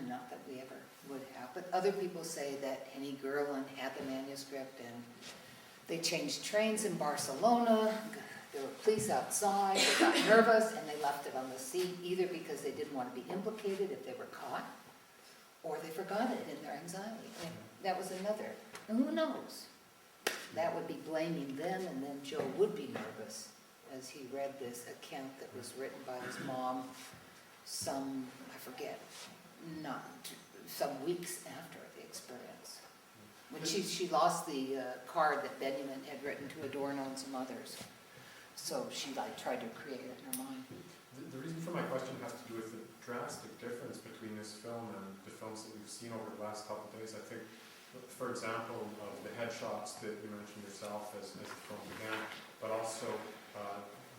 time, not that we ever would have, but other people say that Henny Gerland had the manuscript and they changed trains in Barcelona, there were police outside, they got nervous and they left it on the seat, either because they didn't want to be implicated if they were caught, or they forgot it in their anxiety. And that was another. And who knows? That would be blaming them, and then Joe would be nervous as he read this account that was written by his mom some, I forget, not some weeks after the experience. When she lost the card that Benjamin had written to Adorno and some others. So she tried to create it in her mind. The reason for my question has to do with the drastic difference between this film and the films that we've seen over the last couple of days. I think, for example, the headshots that you mentioned yourself as the film began, but also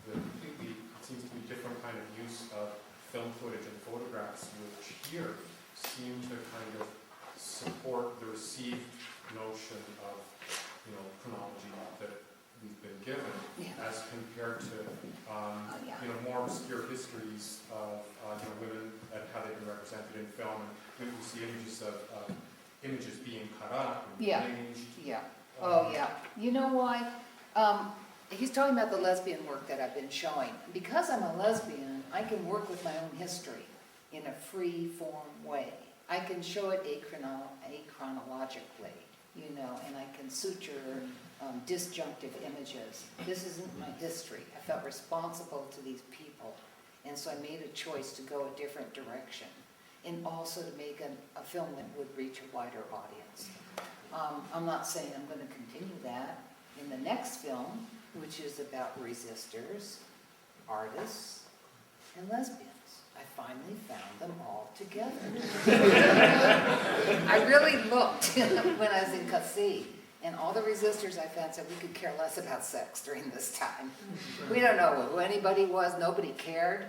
the completely, it seems to be different kind of use of film footage and photographs, which here seem to kind of support the received notion of, chronology that we've been given, as compared to, more obscure histories of, women and how they've been represented in film. And we see images of images being cut up and changed. Yeah. Oh, yeah. You know why? He's talking about the lesbian work that I've been showing. Because I'm a lesbian, I can work with my own history in a free-form way. I can show it achronologically, and I can suture disjunctive images. This isn't my history. I felt responsible to these people, and so I made a choice to go a different direction, and also to make a film that would reach a wider audience. I'm not saying I'm going to continue that. In the next film, which is about resistors, artists, and lesbians, I finally found them all together. I really looked when I was in Cassis, and all the resistors I found said we could care less about sex during this time. We don't know who anybody was, nobody cared,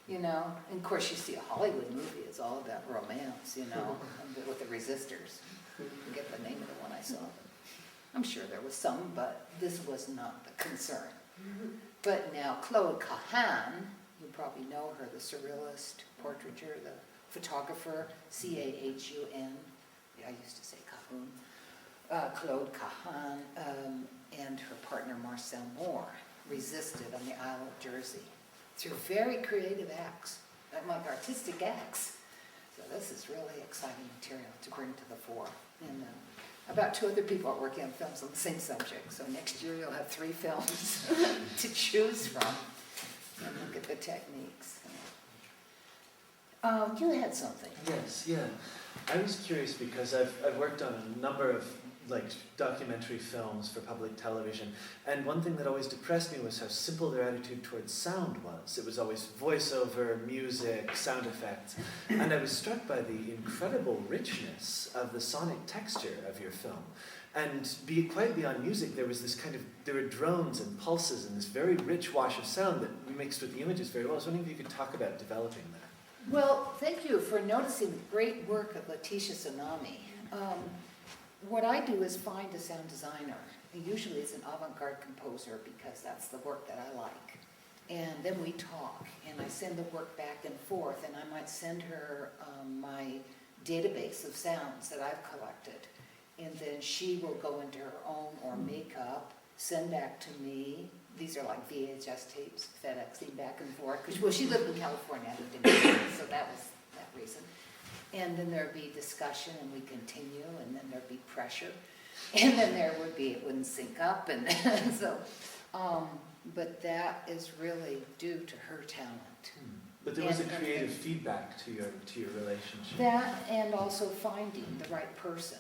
And of course you see a Hollywood movie, it's all about romance, with the resistors. I forget the name of the one I saw. I'm sure there was some, but this was not the concern. But now Claude Cahun, you probably know her, the surrealist portraiture, the photographer, C-A-H-U-N. I used to say Cahun. Claude Cahun and her partner Marcel Moore resisted on the Isle of Jersey through very creative acts, like artistic acts. So this is really exciting material to bring to the fore. And about 2 other people are working on films on the same subject. So next year you'll have 3 films to choose from and look at the techniques. You had something. Yes, yeah. I was curious because I've worked on a number of documentary films for public television, and one thing that always depressed me was how simple their attitude towards sound was. It was always voiceover, music, sound effects, and I was struck by the incredible richness of the sonic texture of your film. And quite beyond music, there was there were drones and pulses and this very rich wash of sound that mixed with the images very well. I was wondering if you could talk about developing that. Well, thank you for noticing the great work of Letitia Tsunami. What I do is find a sound designer. And usually it's an avant-garde composer because that's the work that I like. And then we talk, and I send the work back and forth, and I might send her my database of sounds that I've collected. And then she will go into her own or makeup, send back to me. These are like VHS tapes, FedExing back and forth. Well, she lived in California, I lived in New York, so that was that reason. And then there'd be discussion, and we continue, and then there'd be pressure. And then it wouldn't sync up, and so, but that is really due to her talent. But there was a creative feedback to your relationship. That, and also finding the right person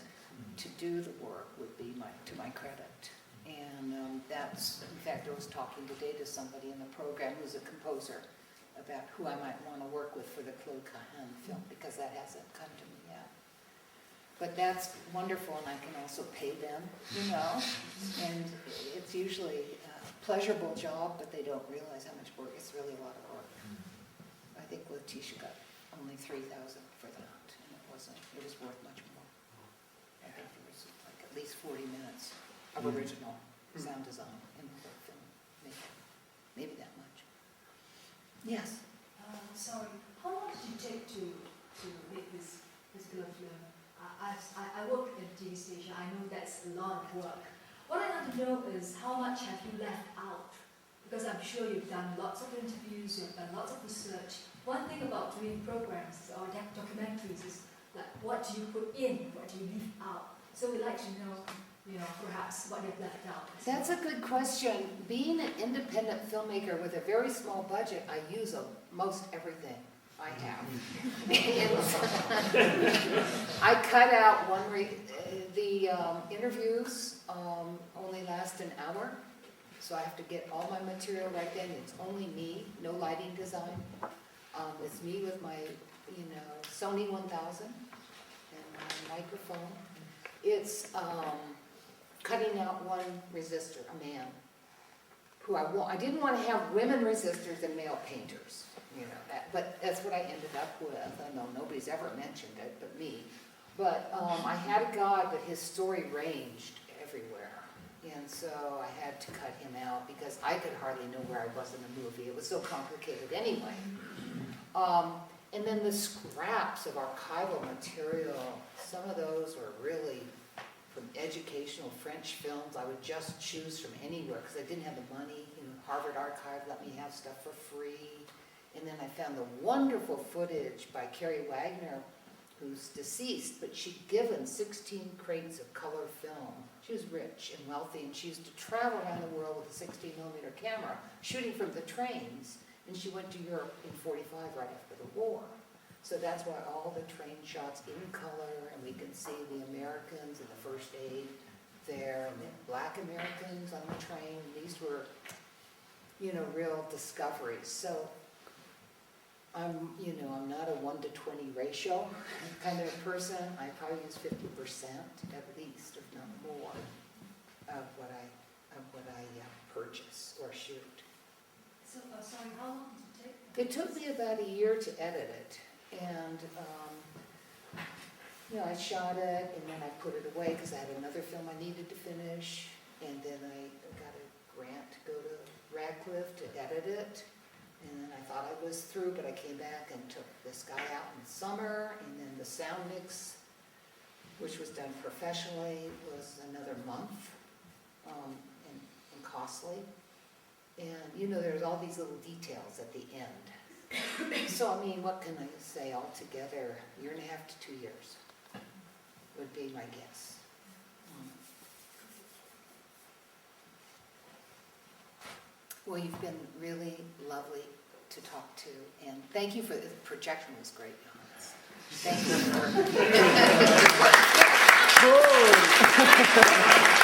to do the work would be to my credit. And that's, in fact, I was talking today to somebody in the program who's a composer about who I might want to work with for the Claude Cahun film, because that hasn't come to me yet. But that's wonderful, and I can also pay them, and it's usually a pleasurable job, but they don't realize how much work. It's really a lot of work. I think Letitia got only $3,000 for that, and it was worth much more. I think there was like at least 40 minutes of original sound design in the film, maybe that much. Yes. Sorry, how long did you take to make this particular film. I work at TV station. I know that's a lot of work. What I want to know is how much have you left out? Because I'm sure you've done lots of interviews, you've done lots of research. One thing about doing programs or documentaries is like, what do you put in, what do you leave out? So we'd like to know, perhaps what you've left out. That's a good question. Being an independent filmmaker with a very small budget, I use most everything I have. I cut out the interviews only last an hour, so I have to get all my material right then. It's only me, no lighting design. It's me with my, Sony 1000 and my microphone. It's cutting out one resistor, a man, who I didn't want to have women resistors and male painters, but that's what I ended up with. I know nobody's ever mentioned it but me. But I had a guy, but his story ranged everywhere. And so I had to cut him out because I could hardly know where I was in the movie. It was so complicated anyway. And then the scraps of archival material, some of those were really from educational French films. I would just choose from anywhere because I didn't have the money. Harvard Archive let me have stuff for free. And then I found the wonderful footage by Carrie Wagner, who's deceased, but she'd given 16 crates of color film. She was rich and wealthy, and she used to travel around the world with a 16mm camera, shooting from the trains, and she went to Europe in 45 right after the war. So that's why all the train shots in color, and we can see the Americans in the first aid there, and the black Americans on the train. These were, real discoveries. So I'm not a 1-to-20 ratio kind of person. I probably use 50% at least, if not more, of what I purchase or shoot. So, sorry, how long did it take? It took me about a year to edit it, and I shot it, and then I put it away because I had another film I needed to finish, and then I got a grant to go to Radcliffe to edit it. And then I thought I was through, but I came back and took this guy out in the summer, and then the sound mix, which was done professionally, was another month, and costly. And there's all these little details at the end. So what can I say altogether? 1.5 to 2 years would be my guess. Well, you've been really lovely to talk to, and thank you for the projection was great. Thank you.